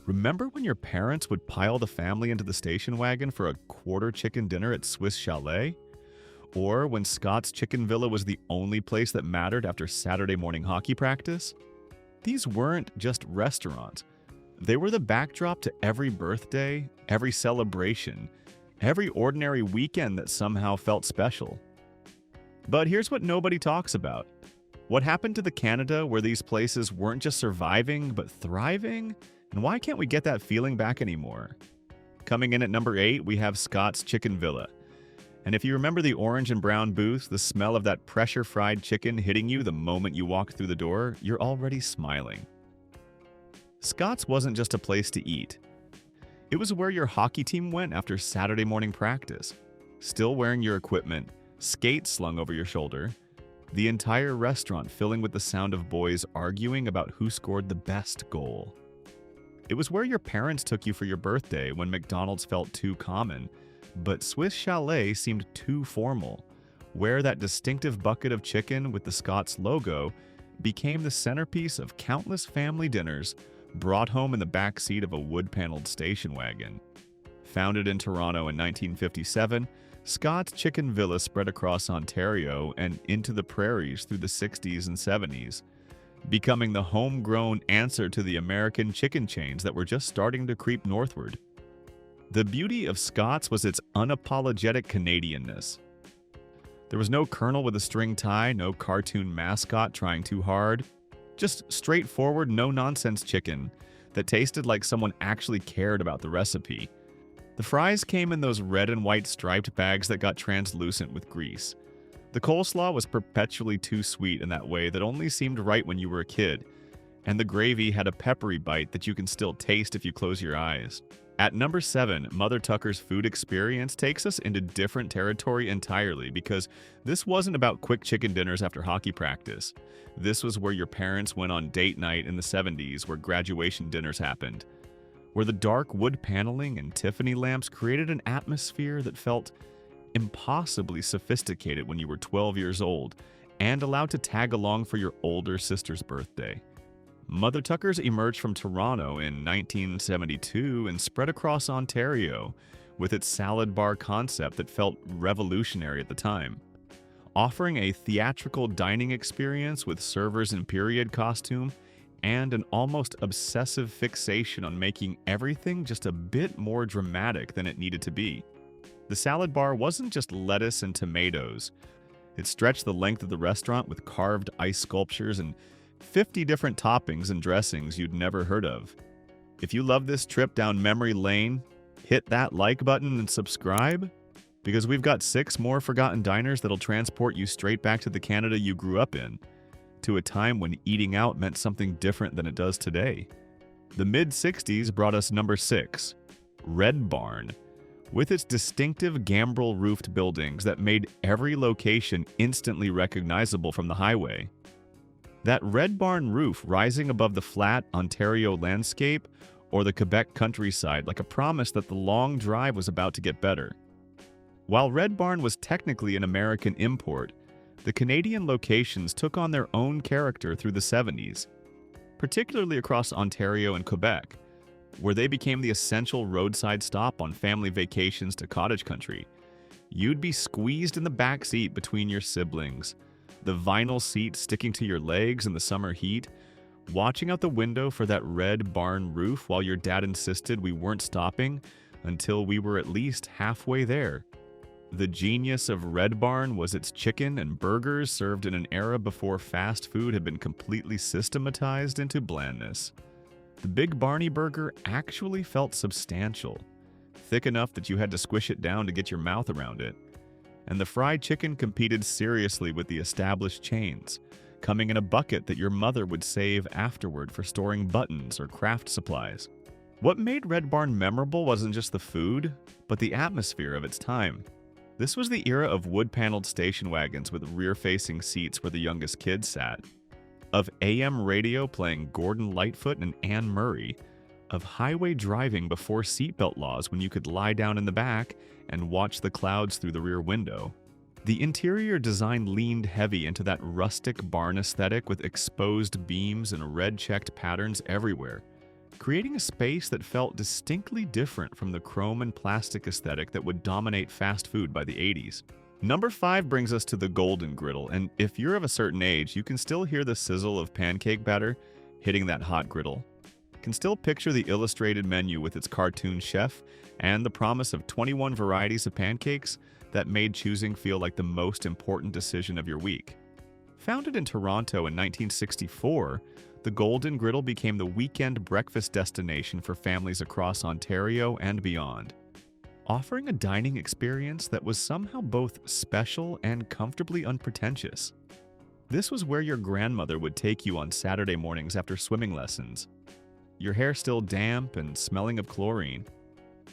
Remember when your parents would pile the family into the station wagon for a quarter chicken dinner at Swiss Chalet? Or when Scott's Chicken Villa was the only place that mattered after Saturday morning hockey practice? These weren't just restaurants. They were the backdrop to every birthday, every celebration, every ordinary weekend that somehow felt special. But here's what nobody talks about. What happened to the Canada where these places weren't just surviving, but thriving? And why can't we get that feeling back anymore? Coming in at number 8, we have Scott's Chicken Villa. And if you remember the orange and brown booth, the smell of that pressure-fried chicken hitting you the moment you walk through the door, you're already smiling. Scott's wasn't just a place to eat. It was where your hockey team went after Saturday morning practice, still wearing your equipment, skates slung over your shoulder, the entire restaurant filling with the sound of boys arguing about who scored the best goal. It was where your parents took you for your birthday when McDonald's felt too common, but Swiss Chalet seemed too formal, where that distinctive bucket of chicken with the Scott's logo became the centerpiece of countless family dinners brought home in the back seat of a wood-paneled station wagon. Founded in Toronto in 1957, Scott's Chicken Villa spread across Ontario and into the prairies through the 60s and 70s, becoming the homegrown answer to the American chicken chains that were just starting to creep northward. The beauty of Scott's was its unapologetic Canadianness. There was no colonel with a string tie, no cartoon mascot trying too hard, just straightforward, no-nonsense chicken that tasted like someone actually cared about the recipe. The fries came in those red and white striped bags that got translucent with grease. The coleslaw was perpetually too sweet in that way that only seemed right when you were a kid, and the gravy had a peppery bite that you can still taste if you close your eyes. At number 7, Mother Tucker's food experience takes us into different territory entirely because this wasn't about quick chicken dinners after hockey practice. This was where your parents went on date night in the 70s, where graduation dinners happened, where the dark wood paneling and Tiffany lamps created an atmosphere that felt impossibly sophisticated when you were 12 years old and allowed to tag along for your older sister's birthday. Mother Tucker's emerged from Toronto in 1972 and spread across Ontario with its salad bar concept that felt revolutionary at the time. Offering a theatrical dining experience with servers in period costume and an almost obsessive fixation on making everything just a bit more dramatic than it needed to be. The salad bar wasn't just lettuce and tomatoes. It stretched the length of the restaurant with carved ice sculptures and 50 different toppings and dressings you'd never heard of. If you love this trip down memory lane, hit that like button and subscribe, because we've got 6 more forgotten diners that'll transport you straight back to the Canada you grew up in, to a time when eating out meant something different than it does today. The mid-60s brought us number 6, Red Barn, with its distinctive gambrel-roofed buildings that made every location instantly recognizable from the highway. That Red Barn roof rising above the flat Ontario landscape or the Quebec countryside like a promise that the long drive was about to get better. While Red Barn was technically an American import, the Canadian locations took on their own character through the 70s, particularly across Ontario and Quebec, where they became the essential roadside stop on family vacations to cottage country. You'd be squeezed in the back seat between your siblings, the vinyl seat sticking to your legs in the summer heat, watching out the window for that Red Barn roof while your dad insisted we weren't stopping until we were at least halfway there. The genius of Red Barn was its chicken and burgers served in an era before fast food had been completely systematized into blandness. The Big Barney burger actually felt substantial, thick enough that you had to squish it down to get your mouth around it. And the fried chicken competed seriously with the established chains, coming in a bucket that your mother would save afterward for storing buttons or craft supplies. What made Red Barn memorable wasn't just the food, but the atmosphere of its time. This was the era of wood-paneled station wagons with rear-facing seats where the youngest kids sat, of AM radio playing Gordon Lightfoot and Anne Murray, of highway driving before seatbelt laws when you could lie down in the back and watch the clouds through the rear window. The interior design leaned heavy into that rustic barn aesthetic with exposed beams and red-checked patterns everywhere. creating a space that felt distinctly different from the chrome and plastic aesthetic that would dominate fast food by the 80s. Number 5 brings us to the Golden Griddle, and if you're of a certain age, you can still hear the sizzle of pancake batter hitting that hot griddle. Can still picture the illustrated menu with its cartoon chef and the promise of 21 varieties of pancakes that made choosing feel like the most important decision of your week. Founded in Toronto in 1964, the Golden Griddle became the weekend breakfast destination for families across Ontario and beyond, offering a dining experience that was somehow both special and comfortably unpretentious. This was where your grandmother would take you on Saturday mornings after swimming lessons, your hair still damp and smelling of chlorine,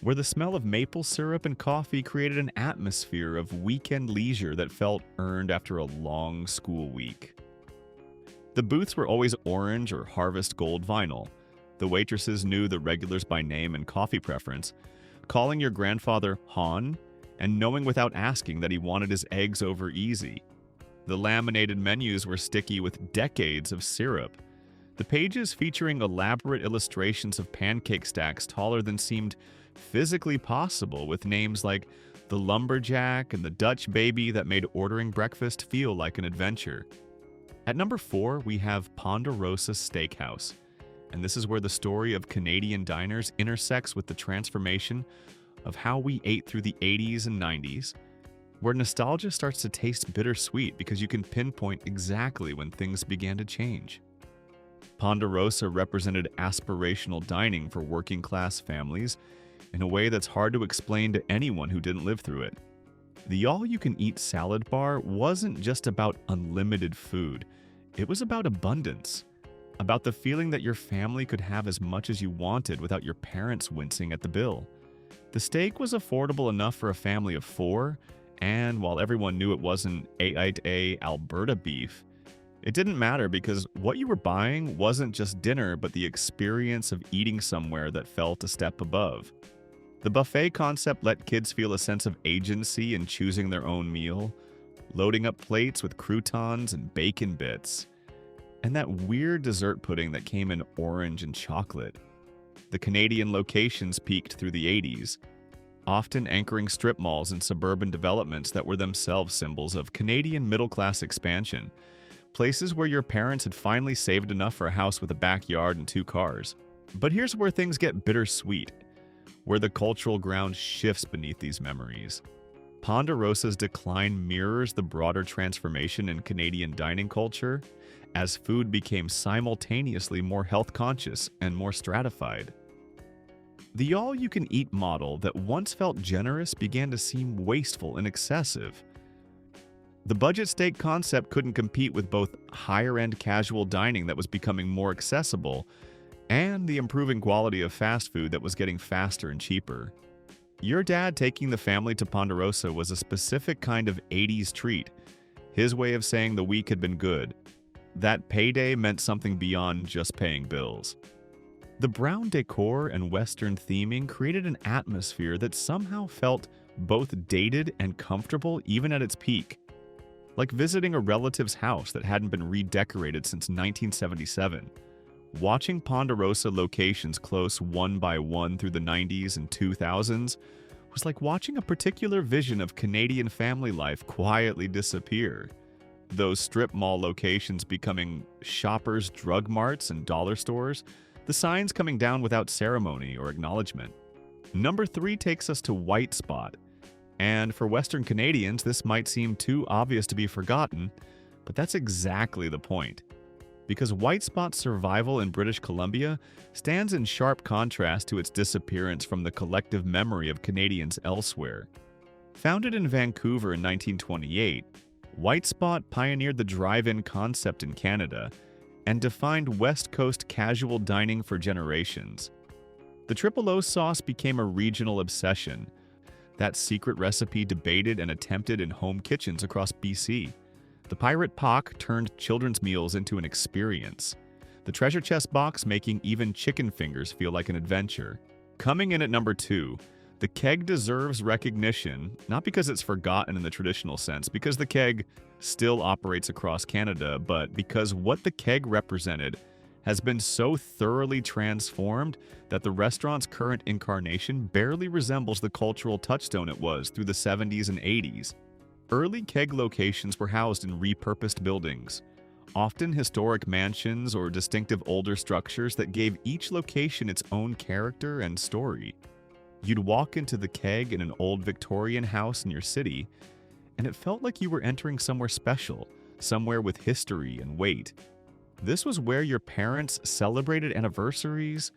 where the smell of maple syrup and coffee created an atmosphere of weekend leisure that felt earned after a long school week. The booths were always orange or harvest gold vinyl. The waitresses knew the regulars by name and coffee preference, calling your grandfather Hon and knowing without asking that he wanted his eggs over easy. The laminated menus were sticky with decades of syrup. The pages featuring elaborate illustrations of pancake stacks taller than seemed physically possible, with names like the Lumberjack and the Dutch Baby that made ordering breakfast feel like an adventure. At number 4, we have Ponderosa Steakhouse, and this is where the story of Canadian diners intersects with the transformation of how we ate through the 80s and 90s, where nostalgia starts to taste bittersweet because you can pinpoint exactly when things began to change. Ponderosa represented aspirational dining for working-class families in a way that's hard to explain to anyone who didn't live through it. The all-you-can-eat salad bar wasn't just about unlimited food. It was about abundance, about the feeling that your family could have as much as you wanted without your parents wincing at the bill. The steak was affordable enough for a family of 4, and while everyone knew it wasn't A8A Alberta beef, it didn't matter because what you were buying wasn't just dinner but the experience of eating somewhere that felt a step above. The buffet concept let kids feel a sense of agency in choosing their own meal, loading up plates with croutons and bacon bits, and that weird dessert pudding that came in orange and chocolate. The Canadian locations peaked through the 80s, often anchoring strip malls and suburban developments that were themselves symbols of Canadian middle-class expansion, places where your parents had finally saved enough for a house with a backyard and 2 cars. But here's where things get bittersweet, where the cultural ground shifts beneath these memories. Ponderosa's decline mirrors the broader transformation in Canadian dining culture as food became simultaneously more health-conscious and more stratified. The all-you-can-eat model that once felt generous began to seem wasteful and excessive. The budget steak concept couldn't compete with both higher-end casual dining that was becoming more accessible and the improving quality of fast food that was getting faster and cheaper. Your dad taking the family to Ponderosa was a specific kind of 80s treat, his way of saying the week had been good. That payday meant something beyond just paying bills. The brown decor and Western theming created an atmosphere that somehow felt both dated and comfortable even at its peak, like visiting a relative's house that hadn't been redecorated since 1977. Watching Ponderosa locations close one by one through the 90s and 2000s was like watching a particular vision of Canadian family life quietly disappear. Those strip mall locations becoming shoppers' drug marts and dollar stores, the signs coming down without ceremony or acknowledgement. Number 3 takes us to White Spot. And for Western Canadians, this might seem too obvious to be forgotten, but that's exactly the point. Because White Spot's survival in British Columbia stands in sharp contrast to its disappearance from the collective memory of Canadians elsewhere. Founded in Vancouver in 1928, White Spot pioneered the drive-in concept in Canada and defined West Coast casual dining for generations. The Triple O sauce became a regional obsession, that secret recipe debated and attempted in home kitchens across BC. The Pirate Pock turned children's meals into an experience, the treasure chest box making even chicken fingers feel like an adventure. Coming in at number 2, the keg deserves recognition, not because it's forgotten in the traditional sense, because the keg still operates across Canada, but because what the keg represented has been so thoroughly transformed that the restaurant's current incarnation barely resembles the cultural touchstone it was through the 70s and 80s. Early keg locations were housed in repurposed buildings, often historic mansions or distinctive older structures that gave each location its own character and story. You'd walk into the keg in an old Victorian house in your city, and it felt like you were entering somewhere special, somewhere with history and weight. This was where your parents celebrated anniversaries,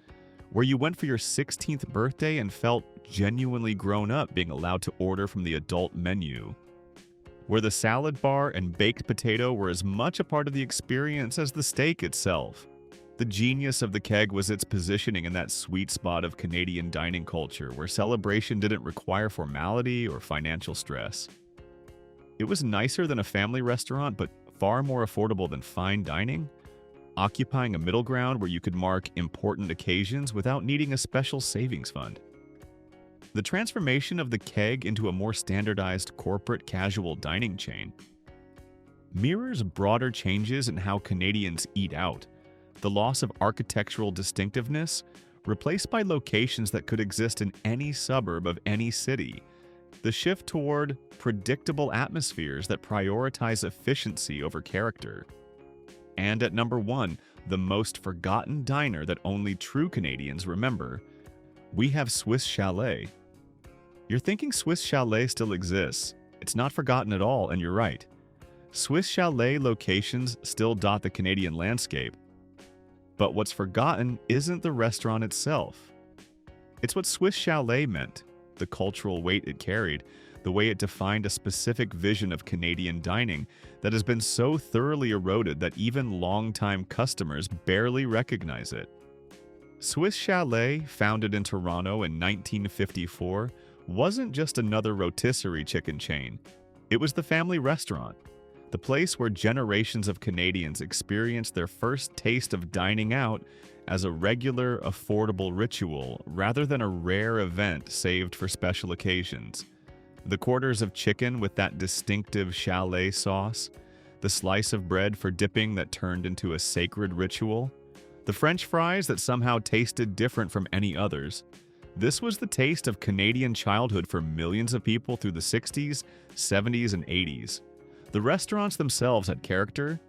where you went for your 16th birthday and felt genuinely grown up being allowed to order from the adult menu, where the salad bar and baked potato were as much a part of the experience as the steak itself. The genius of the keg was its positioning in that sweet spot of Canadian dining culture, where celebration didn't require formality or financial stress. It was nicer than a family restaurant, but far more affordable than fine dining, occupying a middle ground where you could mark important occasions without needing a special savings fund. The transformation of the keg into a more standardized corporate casual dining chain mirrors broader changes in how Canadians eat out. The loss of architectural distinctiveness, replaced by locations that could exist in any suburb of any city. The shift toward predictable atmospheres that prioritize efficiency over character. And at number 1, the most forgotten diner that only true Canadians remember, we have Swiss Chalet. You're thinking Swiss Chalet still exists. It's not forgotten at all, and you're right. Swiss Chalet locations still dot the Canadian landscape. But what's forgotten isn't the restaurant itself. It's what Swiss Chalet meant, the cultural weight it carried, the way it defined a specific vision of Canadian dining that has been so thoroughly eroded that even longtime customers barely recognize it. Swiss Chalet, founded in Toronto in 1954, wasn't just another rotisserie chicken chain. It was the family restaurant, the place where generations of Canadians experienced their first taste of dining out as a regular, affordable ritual rather than a rare event saved for special occasions. The quarters of chicken with that distinctive chalet sauce, the slice of bread for dipping that turned into a sacred ritual, the French fries that somehow tasted different from any others. This was the taste of Canadian childhood for millions of people through the 60s, 70s, and 80s. The restaurants themselves had character,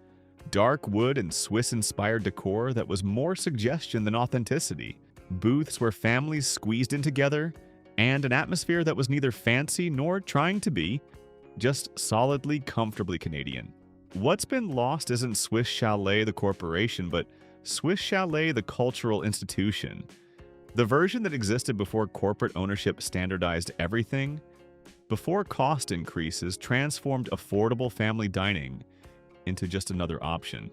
dark wood and Swiss-inspired decor that was more suggestion than authenticity, booths where families squeezed in together, and an atmosphere that was neither fancy nor trying to be, just solidly, comfortably Canadian. What's been lost isn't Swiss Chalet the corporation, but Swiss Chalet the cultural institution. The version that existed before corporate ownership standardized everything, before cost increases transformed affordable family dining into just another option.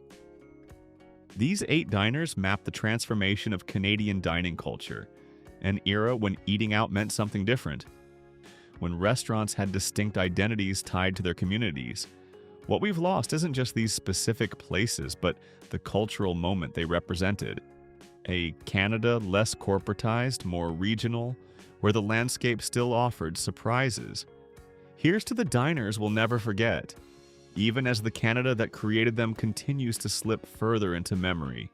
These 8 diners map the transformation of Canadian dining culture, an era when eating out meant something different, when restaurants had distinct identities tied to their communities. What we've lost isn't just these specific places, but the cultural moment they represented. A Canada less corporatized, more regional, where the landscape still offered surprises. Here's to the diners we'll never forget, even as the Canada that created them continues to slip further into memory.